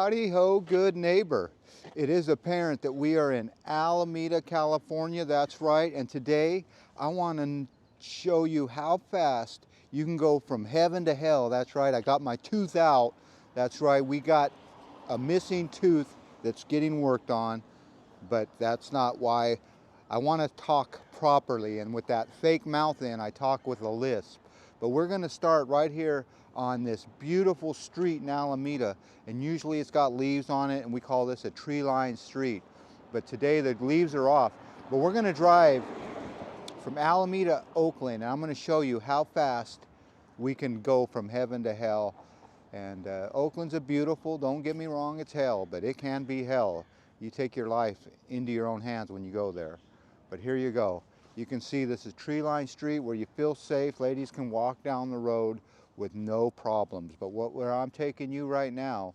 Howdy ho, good neighbor. It is apparent that we are in Alameda, California. That's right. And today I want to show you how fast you can go from heaven to hell. That's right. I got my tooth out. That's right. We got a missing tooth that's getting worked on, but that's not why. I want to talk properly, and with that fake mouth in, I talk with a lisp. But we're going to start right here on this beautiful street in Alameda, and usually it's got leaves on it, and we call this a tree-lined street. But today the leaves are off. But we're going to drive from Alameda, Oakland, and I'm going to show you how fast we can go from heaven to hell. And Oakland's a beautiful, don't get me wrong, it's hell, but it can be hell. You take your life into your own hands when you go there. But here you go. You can see this is tree-lined street where you feel safe. Ladies can walk down the road with no problems. But where I'm taking you right now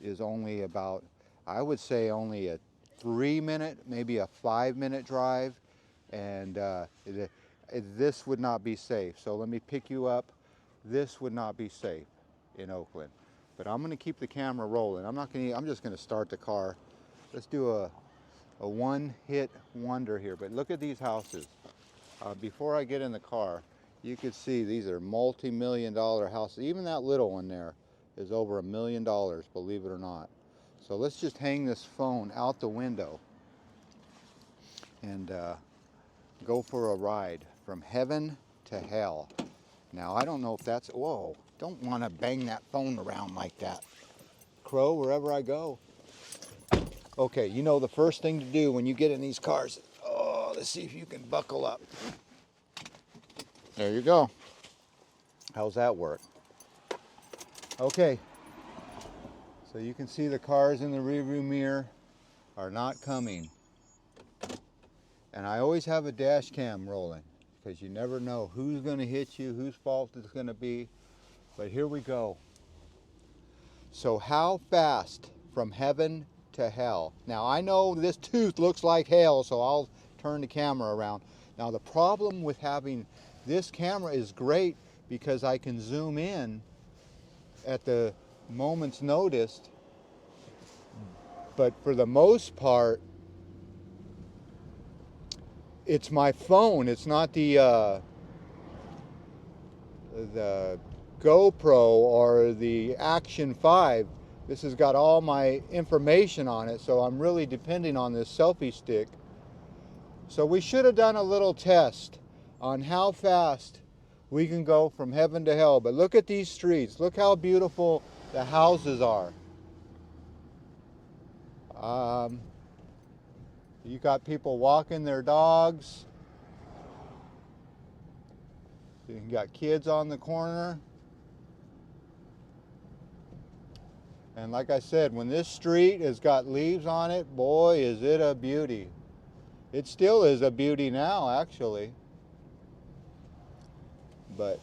is only about, I would say only a 3-minute, maybe a 5-minute drive. And this would not be safe. So let me pick you up. This would not be safe in Oakland. But I'm gonna keep the camera rolling. I'm just gonna start the car. Let's do a one-hit wonder here, but look at these houses. Before I get in the car, you can see these are multi-million-dollar houses. Even that little one there is over $1 million, believe it or not. So let's just hang this phone out the window and go for a ride from heaven to hell. Now, I don't know if that's, whoa, don't want to bang that phone around like that. Crow wherever I go. Okay, you know the first thing to do when you get in these cars, let's see if you can buckle up. There you go. How's that work? Okay, so you can see the cars in the rearview mirror are not coming. And I always have a dash cam rolling because you never know who's going to hit you, whose fault it's going to be. But here we go. So how fast from heaven to hell? Now I know this tooth looks like hell, so I'll turn the camera around. Now the problem with having this camera is great because I can zoom in at the moment's notice, but for the most part it's my phone. It's not the GoPro or the Action 5. This has got all my information on it, so I'm really depending on this selfie stick. So we should have done a little test on how fast we can go from heaven to hell. But look at these streets. Look how beautiful the houses are. You got people walking their dogs. You got kids on the corner. And like I said, when this street has got leaves on it, boy, is it a beauty. It still is a beauty now, actually. But,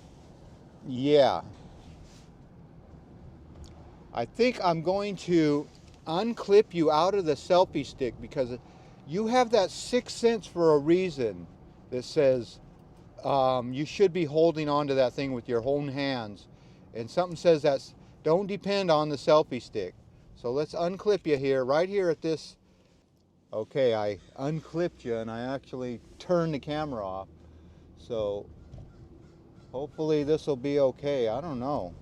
yeah. I think I'm going to unclip you out of the selfie stick because you have that sixth sense for a reason that says you should be holding on to that thing with your own hands. And something says that's, don't depend on the selfie stick. So let's unclip you here, right here at this. Okay, I unclipped you and I actually turned the camera off. So hopefully this will be okay. I don't know.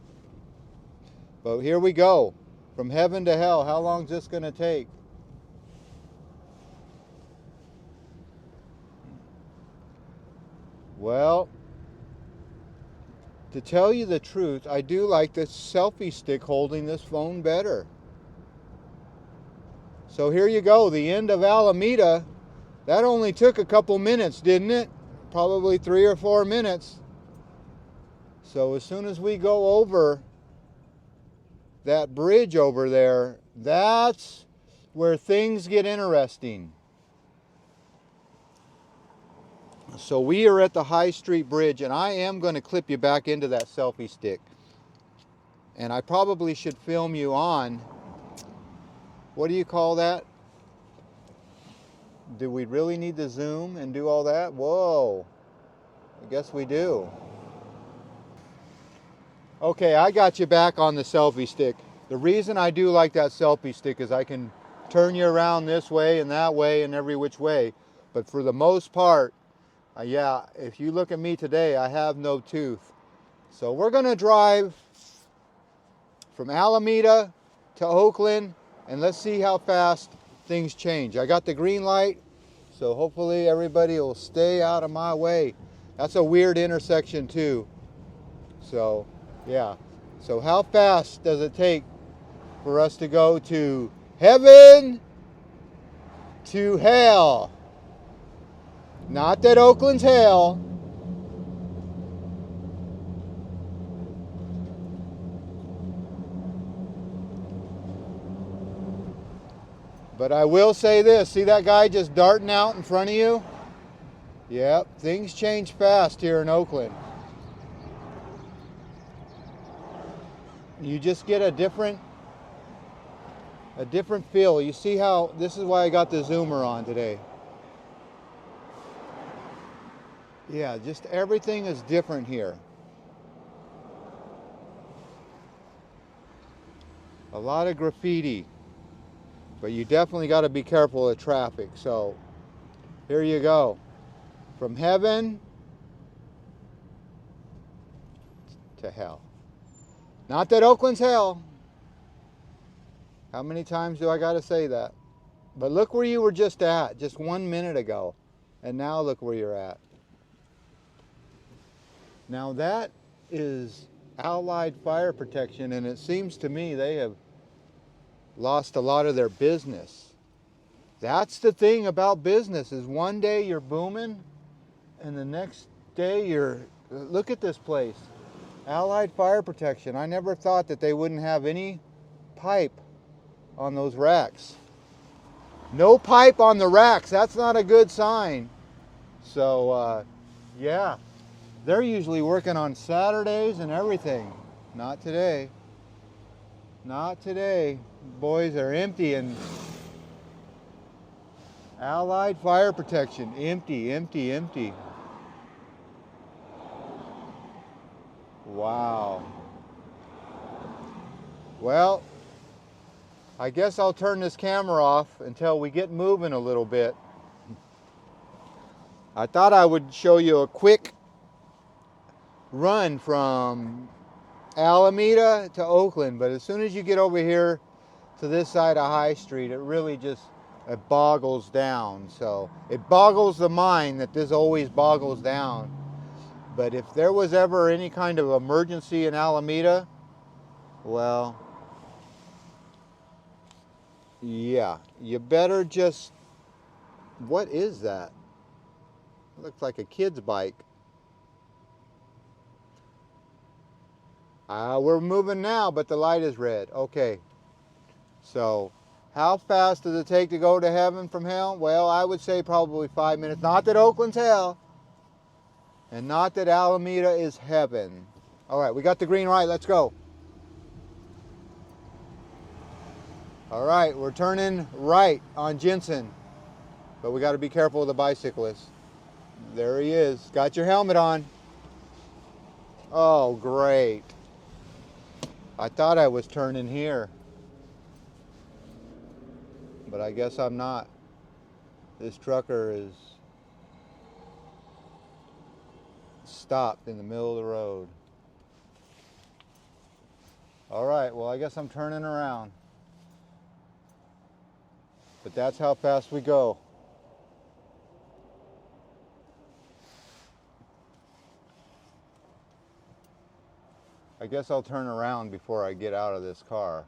But here we go. From heaven to hell. How long is this going to take? Well, to tell you the truth, I do like this selfie stick holding this phone better. So here you go, the end of Alameda. That only took a couple minutes, didn't it? Probably 3 or 4 minutes. So as soon as we go over that bridge over there, that's where things get interesting. So we are at the High Street Bridge, and I am going to clip you back into that selfie stick. And I probably should film you on, what do you call that? Do we really need to zoom and do all that? Whoa, I guess we do. Okay, I got you back on the selfie stick. The reason I do like that selfie stick is I can turn you around this way and that way and every which way. But for the most part, yeah, if you look at me today, I have no tooth. So we're going to drive from Alameda to Oakland, and let's see how fast things change. I got the green light, so hopefully everybody will stay out of my way. That's a weird intersection too. So, yeah. So how fast does it take for us to go to heaven to hell? Not that Oakland's hell. But I will say this, see that guy just darting out in front of you? Yep, things change fast here in Oakland. You just get a different feel. You see how, this is why I got the zoomer on today. Yeah, just everything is different here. A lot of graffiti, but you definitely got to be careful of traffic. So here you go. From heaven to hell. Not that Oakland's hell. How many times do I got to say that? But look where you were just at, just 1 minute ago. And now look where you're at. Now that is Allied Fire Protection, and it seems to me they have lost a lot of their business. That's the thing about business, is one day you're booming and the next day look at this place. Allied Fire Protection. I never thought that they wouldn't have any pipe on those racks. No pipe on the racks. That's not a good sign. So, yeah. They're usually working on Saturdays and everything. Not today. Not today. Boys are empty, and Allied Fire Protection. Empty, empty, empty. Wow. Well, I guess I'll turn this camera off until we get moving a little bit. I thought I would show you a quick run from Alameda to Oakland, but as soon as you get over here to this side of High Street, it really just it boggles down. So it boggles the mind that this always boggles down. But if there was ever any kind of emergency in Alameda, well, yeah, you better just, what is that? It looks like a kid's bike. We're moving now, but the light is red. Okay. So, how fast does it take to go to heaven from hell? Well, I would say probably 5 minutes. Not that Oakland's hell, and not that Alameda is heaven. All right, we got the green light. Let's go. All right, we're turning right on Jensen, but we got to be careful with the bicyclist. There he is. Got your helmet on. Oh, great. I thought I was turning here, but I guess I'm not. This trucker is stopped in the middle of the road. All right, well, I guess I'm turning around. But that's how fast we go. I guess I'll turn around before I get out of this car.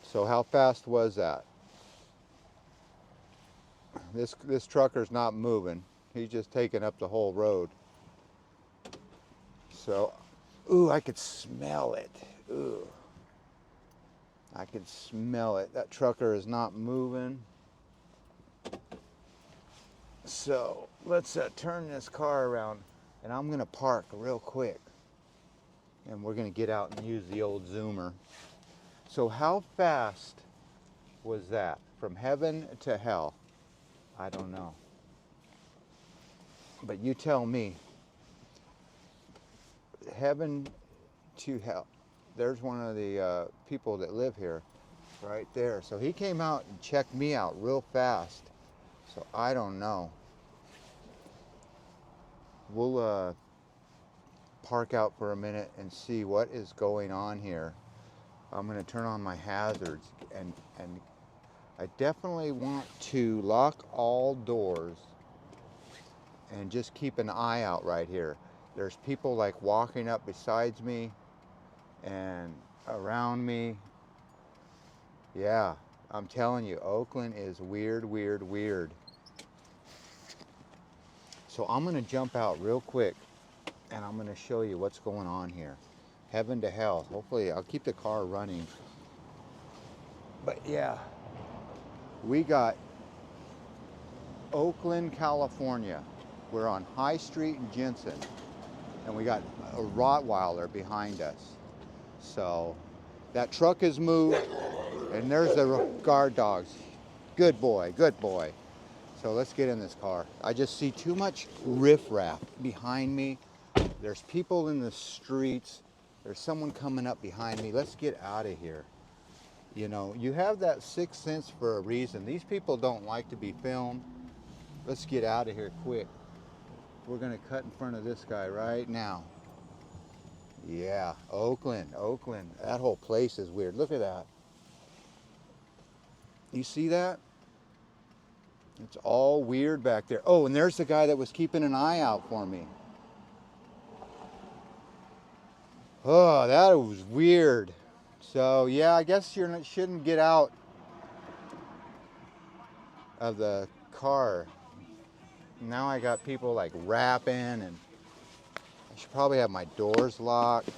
So how fast was that? This trucker's not moving. He's just taking up the whole road. So, ooh, I could smell it. Ooh. I could smell it. That trucker is not moving. So let's turn this car around, and I'm gonna park real quick, and we're gonna get out and use the old zoomer. So how fast was that from heaven to hell? I don't know, but you tell me. Heaven to help. There's one of the people that live here right there. So he came out and checked me out real fast. So I don't know. We'll park out for a minute and see what is going on here. I'm going to turn on my hazards, and I definitely want to lock all doors and just keep an eye out right here. There's people like walking up besides me and around me. Yeah, I'm telling you, Oakland is weird, weird, weird. So I'm going to jump out real quick and I'm going to show you what's going on here. Heaven to hell. Hopefully I'll keep the car running. But yeah, we got Oakland, California. We're on High Street in Jensen, and we got a Rottweiler behind us. So that truck is moved, and there's the guard dogs. Good boy, good boy. So let's get in this car. I just see too much riffraff behind me. There's people in the streets. There's someone coming up behind me. Let's get out of here. You know, you have that sixth sense for a reason. These people don't like to be filmed. Let's get out of here quick. We're gonna cut in front of this guy right now. Yeah, Oakland, Oakland. That whole place is weird. Look at that. You see that? It's all weird back there. Oh, and there's the guy that was keeping an eye out for me. Oh, that was weird. So yeah, I guess you shouldn't get out of the car. Now I got people like rapping, and I should probably have my doors locked.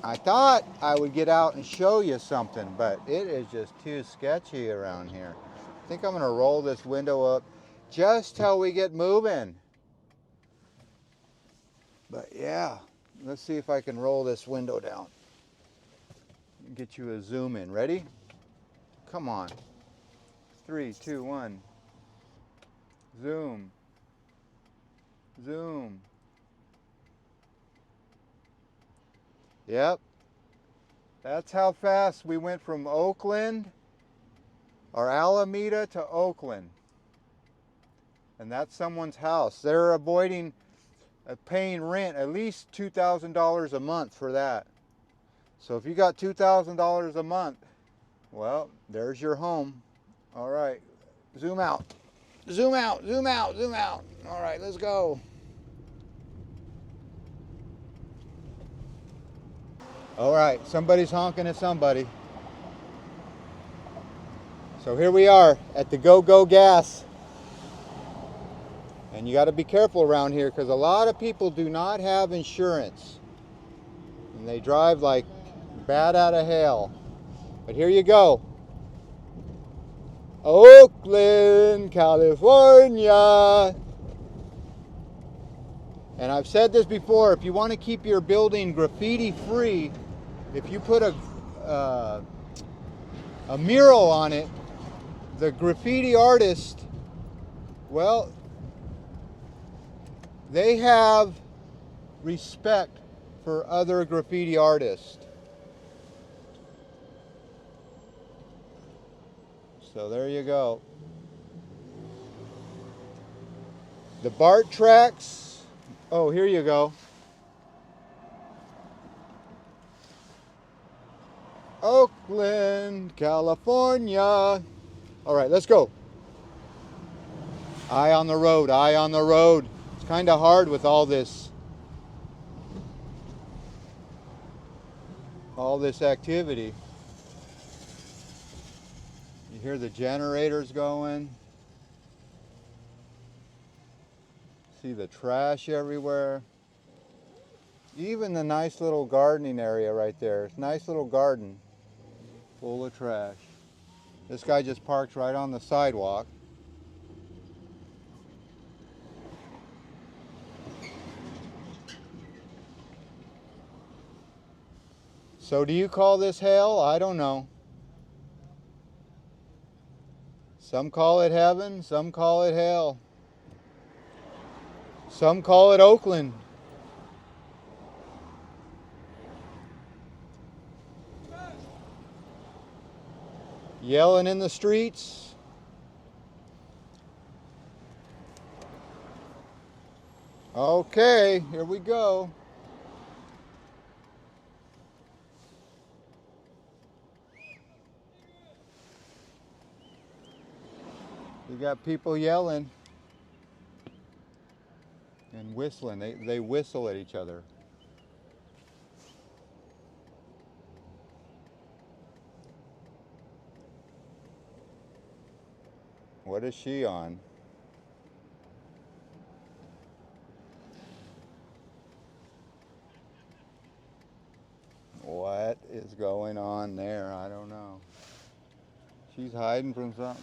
I thought I would get out and show you something, but it is just too sketchy around here. I think I'm gonna roll this window up just till we get moving. But yeah, let's see if I can roll this window down. Get you a zoom in. Ready? Come on. 3, 2, 1. Zoom. Zoom. Yep. That's how fast we went from Oakland or Alameda to Oakland. And that's someone's house. They're avoiding paying rent, at least $2,000 a month for that. So if you got $2,000 a month, well, there's your home. All right, zoom out. Zoom out, zoom out, zoom out. All right, let's go. All right, somebody's honking at somebody. So here we are at the Go-Go Gas. And you got to be careful around here because a lot of people do not have insurance. And they drive like bat out of hell. But here you go. Oakland, California. And I've said this before, if you want to keep your building graffiti free, if you put a mural on it, the graffiti artist, well, they have respect for other graffiti artists. So there you go. The BART tracks. Oh, here you go. Oakland, California. All right, let's go. Eye on the road, eye on the road. It's kind of hard with all this activity. You hear the generators going. See the trash everywhere. Even the nice little gardening area right there. It's a nice little garden full of trash. This guy just parked right on the sidewalk. So do you call this hell? I don't know. Some call it heaven, some call it hell. Some call it Oakland. yelling in the streets. Okay, here we go. You got people yelling and whistling. They whistle at each other. What is she on? What is going on there? I don't know. She's hiding from something.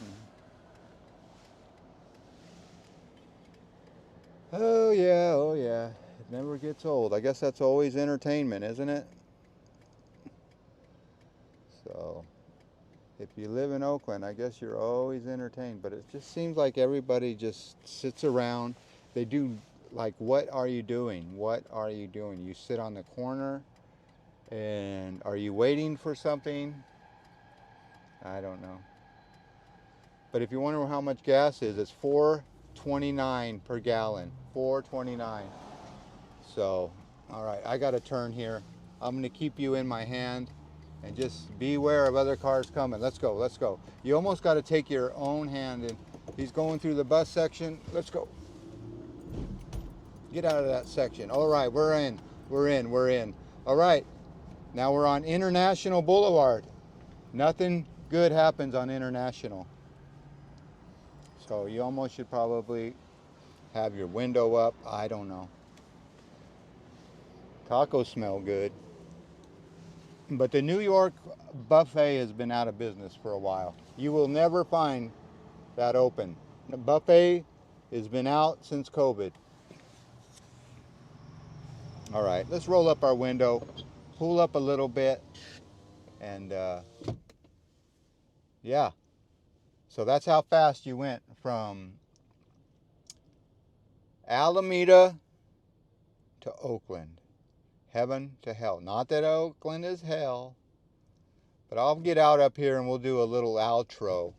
Oh yeah, oh yeah. It never gets old. I guess that's always entertainment, isn't it? So, if you live in Oakland, I guess you're always entertained. But it just seems like everybody just sits around. They do, like, what are you doing? What are you doing? You sit on the corner, and are you waiting for something? I don't know. But if you wonder how much gas is, it's $4.29 per gallon. $4.29. So, all right, I got to turn here. I'm going to keep you in my hand and just beware of other cars coming. Let's go, let's go. You almost got to take your own hand in. He's going through the bus section. Let's go. Get out of that section. All right, we're in. We're in. We're in. All right, now we're on International Boulevard. Nothing good happens on International. So you almost should probably have your window up. I don't know. Tacos smell good. But the New York buffet has been out of business for a while. You will never find that open. The buffet has been out since COVID. All right, let's roll up our window, pull up a little bit, and yeah. So that's how fast you went from Alameda to Oakland. Heaven to hell. Not that Oakland is hell, but I'll get out up here and we'll do a little outro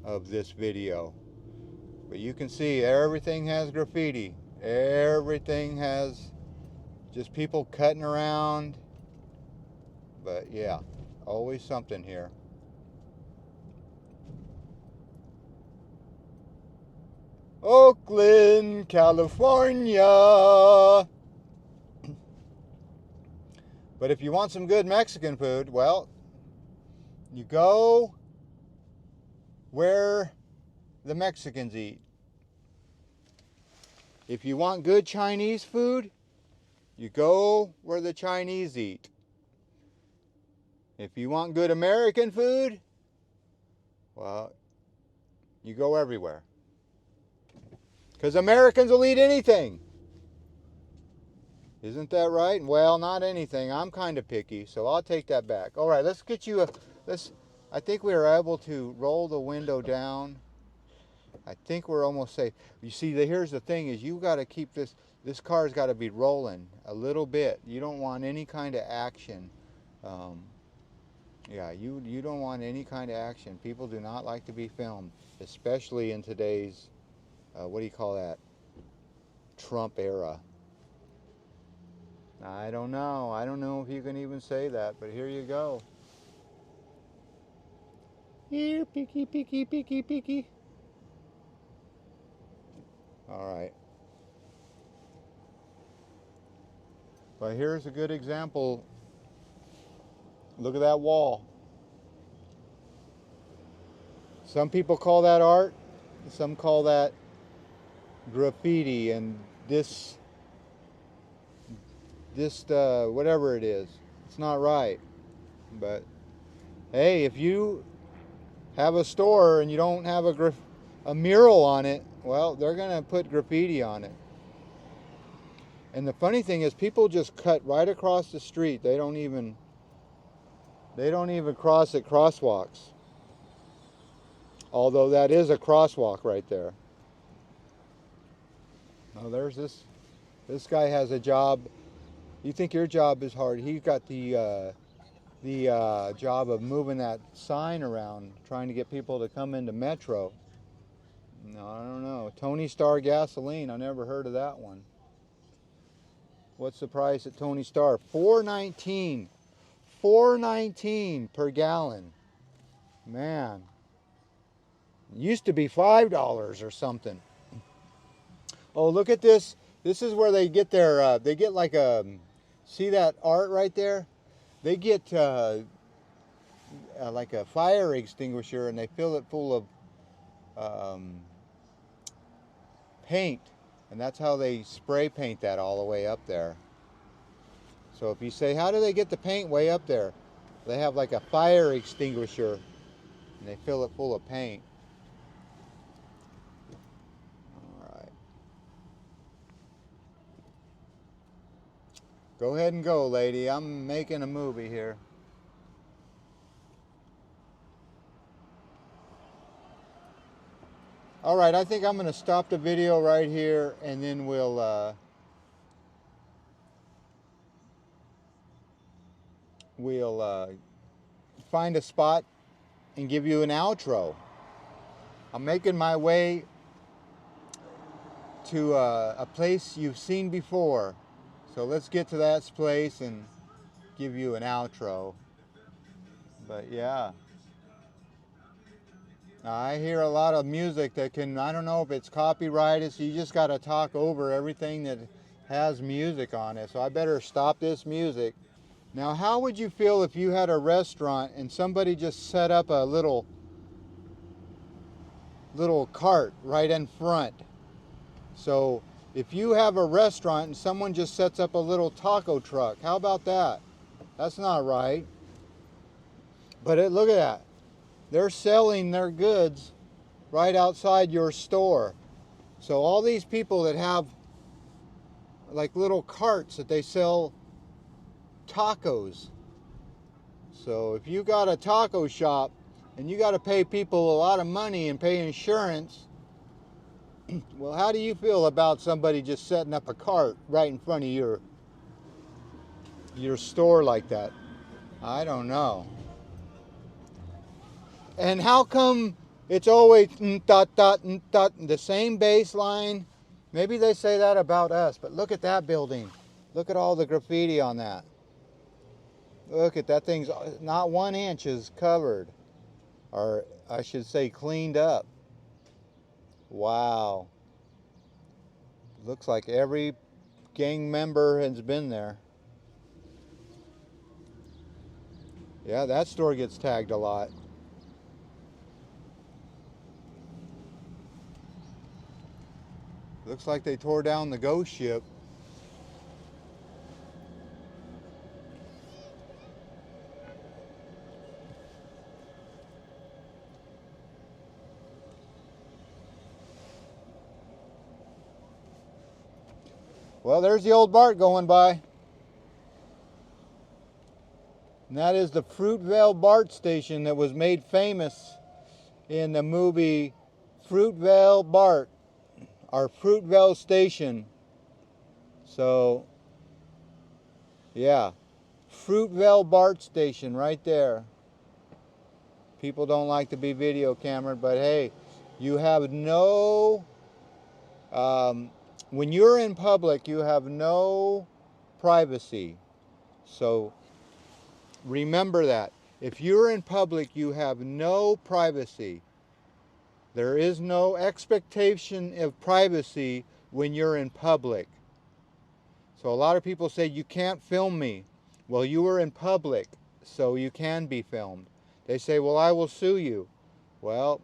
of this video. But you can see everything has graffiti. Everything has just people cutting around. But yeah, always something here. Oakland, California. But if you want some good Mexican food, well, you go where the Mexicans eat. If you want good Chinese food, you go where the Chinese eat. If you want good American food, well, you go everywhere. Because Americans will eat anything. Isn't that right? Well, not anything. I'm kind of picky, so I'll take that back. All right, let's get you I think we were able to roll the window down. I think we're almost safe. You see, here's the thing is you got to keep this car's got to be rolling a little bit. You don't want any kind of action. Yeah, you don't want any kind of action. People do not like to be filmed, especially in today's, what do you call that, Trump era. I don't know. I don't know if you can even say that, but here you go. Here, peeky, peeky, peeky, peeky. All right. But here's a good example. Look at that wall. Some people call that art. Some call that graffiti, and this whatever it is, it's not right. But hey, if you have a store and you don't have a mural on it, well, they're gonna put graffiti on it. And the funny thing is, people just cut right across the street. They don't even cross at crosswalks. Although that is a crosswalk right there. Oh, there's this guy has a job. You think your job is hard. He got the the job of moving that sign around, trying to get people to come into Metro. No, I don't know. Tony Star gasoline. I never heard of that one. What's the price at Tony Star? $4.19. $4.19 per gallon. Man. It used to be $5 or something. Oh, look at this. This is where they get their, they get like a, see that art right there? They get like a fire extinguisher and they fill it full of paint. And that's how they spray paint that all the way up there. So if you say, how do they get the paint way up there? They have like a fire extinguisher and they fill it full of paint. Go ahead and go, lady. I'm making a movie here. All right, I think I'm going to stop the video right here, and then we'll find a spot and give you an outro. I'm making my way to a place you've seen before. So let's get to that place and give you an outro. But yeah. Now, I hear a lot of music that can, I don't know if it's copyrighted, so you just got to talk over everything that has music on it. So I better stop this music. Now, how would you feel if you had a restaurant and somebody just set up a little cart right in front? So if you have a restaurant and someone just sets up a little taco truck, how about that? That's not right. But look at that. They're selling their goods right outside your store. So all these people that have like little carts that they sell tacos. So if you got a taco shop and you got to pay people a lot of money and pay insurance, well, how do you feel about somebody just setting up a cart right in front of your store like that? I don't know. And how come it's always the same bass line? Maybe they say that about us, but look at that building. Look at all the graffiti on that. Look at that thing's not 1 inch is covered, or I should say cleaned up. Wow. Looks like every gang member has been there. Yeah, that store gets tagged a lot. Looks like they tore down the ghost ship. Well, there's the old BART going by. And that is the Fruitvale BART station that was made famous in the movie Fruitvale BART, our Fruitvale station. So, yeah, Fruitvale BART station right there. People don't like to be video cameraed, but hey, you have no... when you're in public, you have no privacy. So remember that. If you're in public, you have no privacy. There is no expectation of privacy when you're in public. So a lot of people say, you can't film me. Well, you are in public, so you can be filmed. They say, well, I will sue you. Well,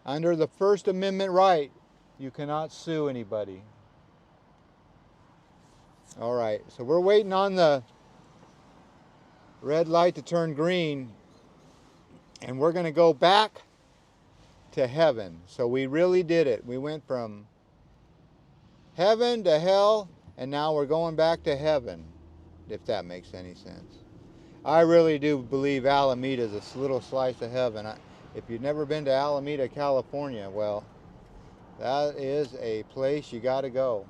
under the First Amendment right, you cannot sue anybody. All right, so we're waiting on the red light to turn green, and we're going to go back to heaven. So we really did it. We went from heaven to hell, and now we're going back to heaven, if that makes any sense. I really do believe Alameda is a little slice of heaven. If you've never been to Alameda, California, well, that is a place you got to go.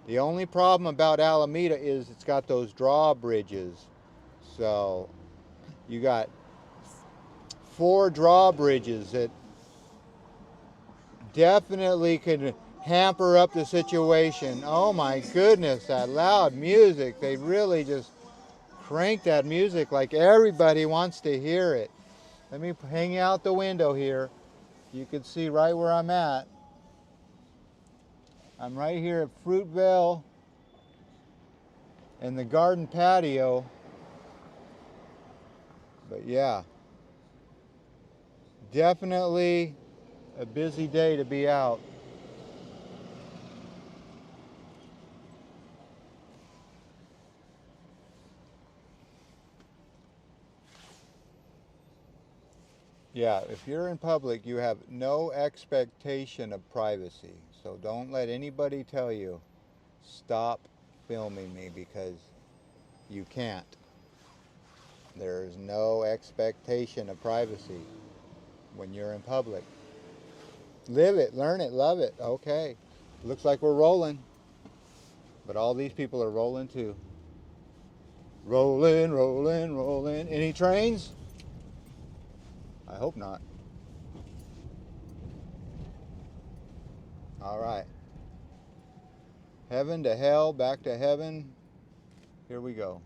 The only problem about Alameda is it's got those drawbridges. So You got 4 drawbridges that definitely could hamper up the situation. Oh my goodness, that loud music. They really just crank that music like everybody wants to hear it. Let me hang out the window here. You can see right where I'm at. I'm right here at Fruitvale and the garden patio. But yeah, definitely a busy day to be out. Yeah, if you're in public, you have no expectation of privacy. So don't let anybody tell you, stop filming me, because you can't. There's no expectation of privacy when you're in public. Live it, learn it, love it. Okay, looks like we're rolling. But all these people are rolling too. Rolling, rolling, rolling. Any trains? I hope not. All right. Heaven to hell, back to heaven. Here we go.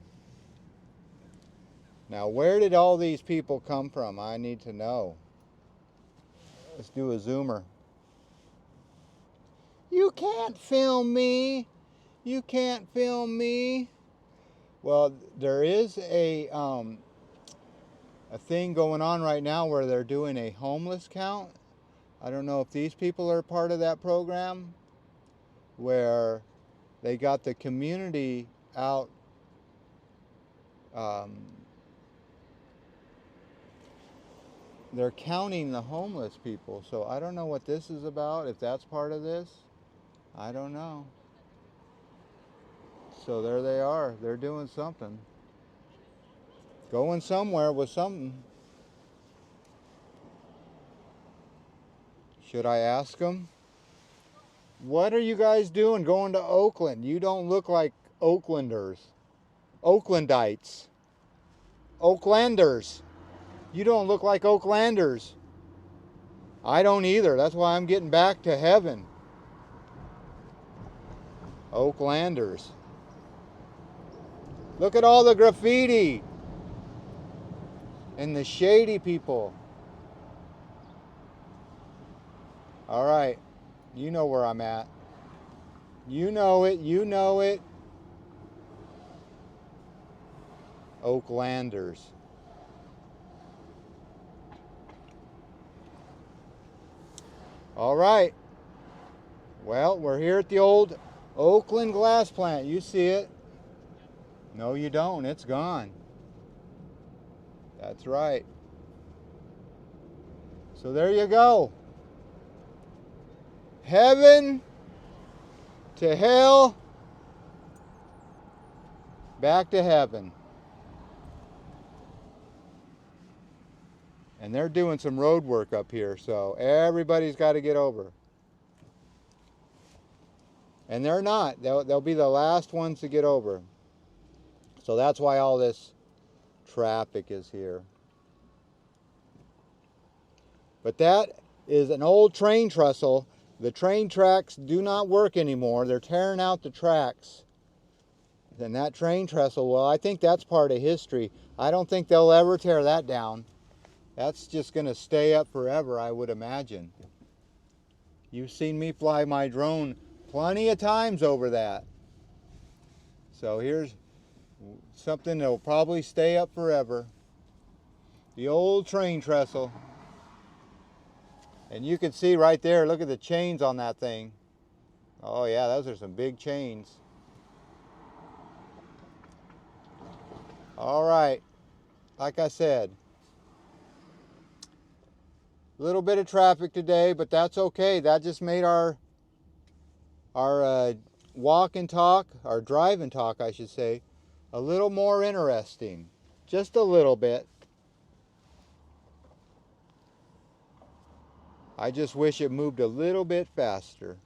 Now, where did all these people come from? I need to know. Let's do a zoomer. You can't film me. You can't film me. Well, there is a thing going on right now where they're doing a homeless count. I don't know if these people are part of that program, where they got the community out they're counting the homeless people. So I don't know what this is about, if that's part of this. I don't know. So there they are. They're doing something. Going somewhere with something. Should I ask them? What are you guys doing going to Oakland? You don't look like Oaklanders. Oaklandites. Oaklanders. You don't look like Oaklanders. I don't either. That's why I'm getting back to heaven. Oaklanders. Look at all the graffiti. And the shady people. All right. You know where I'm at. You know it. You know it. Oaklanders. All right. Well, we're here at the old Oakland glass plant. You see it. No, you don't. It's gone. That's right. So there you go. Heaven to hell, back to heaven. And they're doing some road work up here, so everybody's got to get over. And they're not. They'll be the last ones to get over. So that's why all this traffic is here. But that is an old train trestle. The train tracks do not work anymore. They're tearing out the tracks. And that train trestle, well, I think that's part of history. I don't think they'll ever tear that down. That's just going to stay up forever, I would imagine. You've seen me fly my drone plenty of times over that. So here's something that will probably stay up forever. The old train trestle. And you can see right there, look at the chains on that thing. Oh yeah, those are some big chains. All right, like I said, a little bit of traffic today, but that's okay. That just made our walk and talk, our drive and talk, I should say, a little more interesting. Just a little bit. I just wish it moved a little bit faster.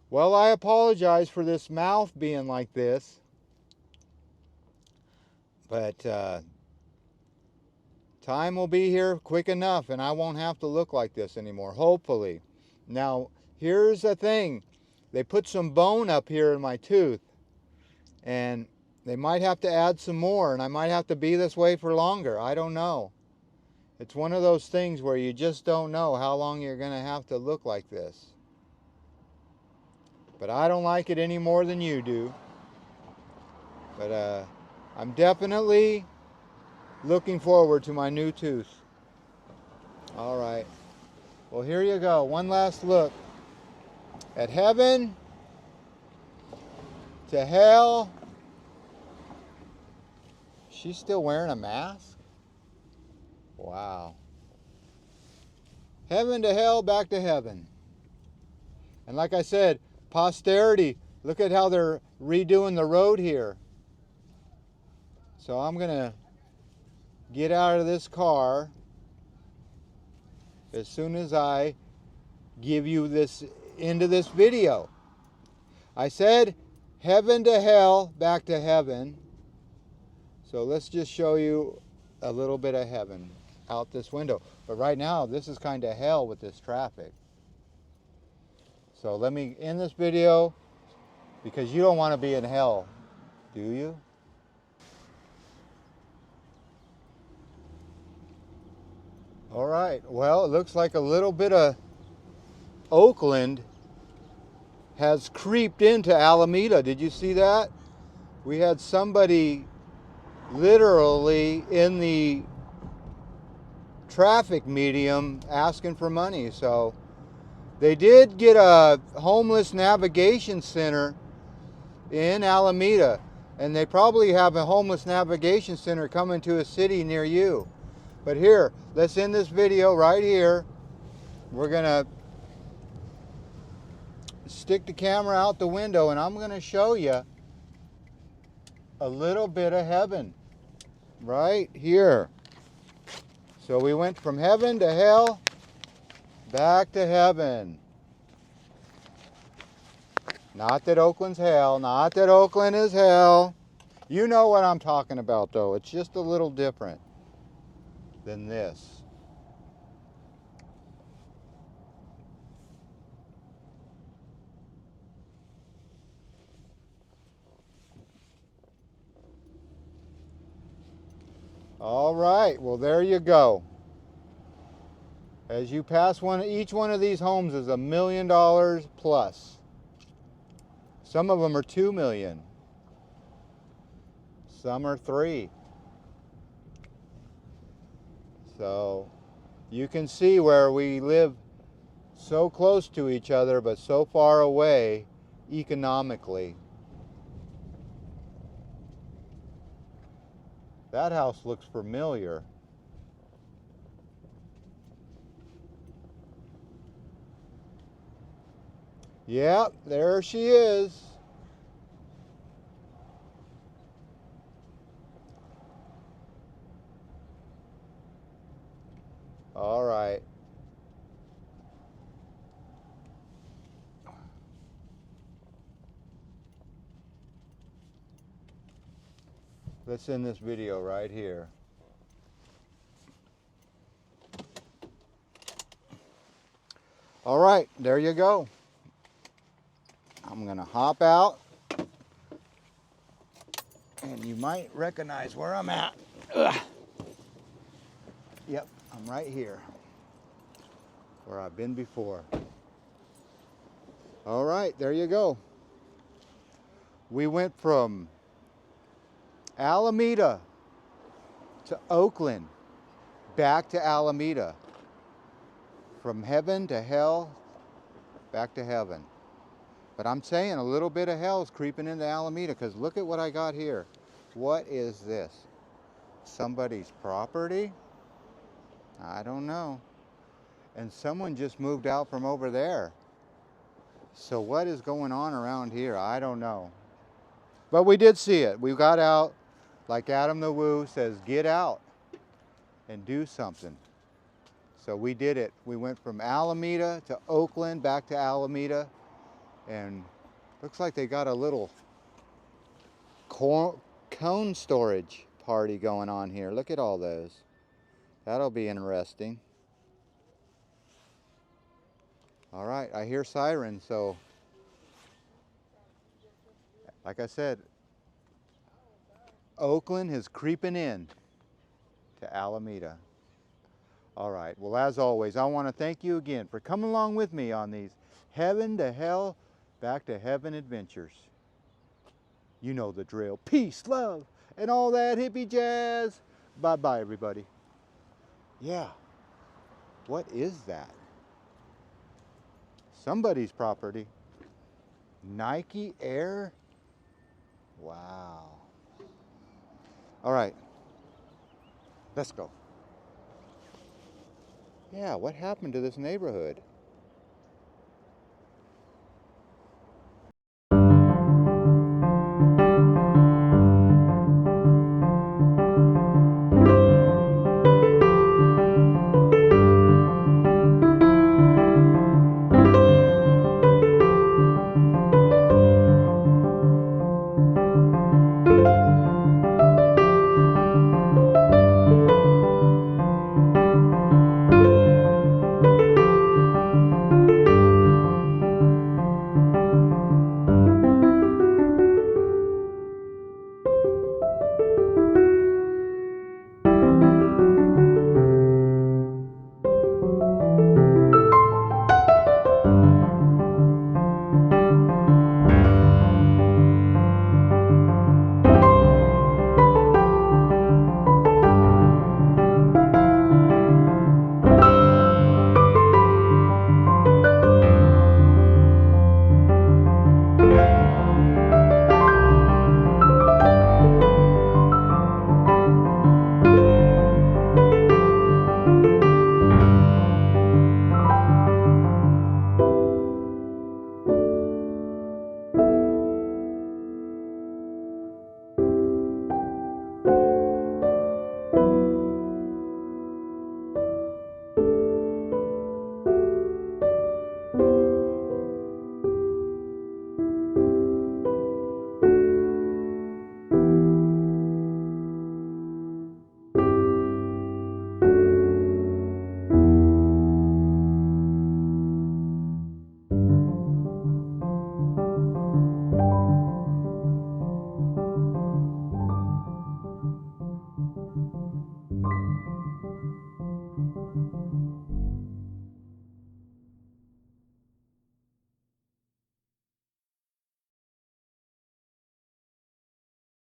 Well, I apologize for this mouth being like this. But Time will be here quick enough and I won't have to look like this anymore, hopefully. Now, here's the thing. They put some bone up here in my tooth, and they might have to add some more, and I might have to be this way for longer. I don't know. It's one of those things where you just don't know how long you're going to have to look like this. But I don't like it any more than you do. But I'm definitely looking forward to my new tooth. All right. Well, here you go. One last look at heaven to hell. She's still wearing a mask? Wow. Heaven to hell, back to heaven. And like I said, posterity, look at how they're redoing the road here. So I'm going to get out of this car as soon as I give you this into this video. I said heaven to hell, back to heaven. So let's just show you a little bit of heaven out this window. But right now, this is kind of hell with this traffic. So let me end this video because you don't want to be in hell, do you? All right, well, it looks like a little bit of Oakland has creeped into Alameda. Did you see that? We had somebody literally in the traffic medium asking for money. So they did get a homeless navigation center in Alameda, and they probably have a homeless navigation center coming to a city near you. But here, let's end this video right here. We're gonna stick the camera out the window and I'm gonna show you a little bit of heaven right here. So we went from heaven to hell, back to heaven. Not that Oakland's hell, not that Oakland is hell. You know what I'm talking about though. It's just a little different than this. All right, well there you go. As you pass each one of these homes is $1 million plus. Some of them are 2 million. Some are 3. So you can see where we live so close to each other but so far away economically. That house looks familiar. Yep, there she is. All right. Let's end this video right here. All right, there you go. I'm gonna hop out and you might recognize where I'm at. Ugh. Yep, I'm right here where I've been before. All right, there you go. We went from Alameda to Oakland, back to Alameda. From heaven to hell, back to heaven. But I'm saying a little bit of hell is creeping into Alameda because look at what I got here. What is this? Somebody's property? I don't know. And someone just moved out from over there. So what is going on around here? I don't know. But we did see it. We got out, like Adam the Woo says, get out and do something. So we did it. We went from Alameda to Oakland, back to Alameda. And looks like they got a little cone storage party going on here. Look at all those. That'll be interesting. All right, I hear sirens, so like I said, Oakland is creeping in to Alameda. All right, well, as always, I want to thank you again for coming along with me on these heaven to hell, back to heaven adventures. You know the drill. Peace, love, and all that hippie jazz. Bye-bye, everybody. Yeah, what is that? Somebody's property. Nike Air? Wow. All right, let's go. Yeah, what happened to this neighborhood?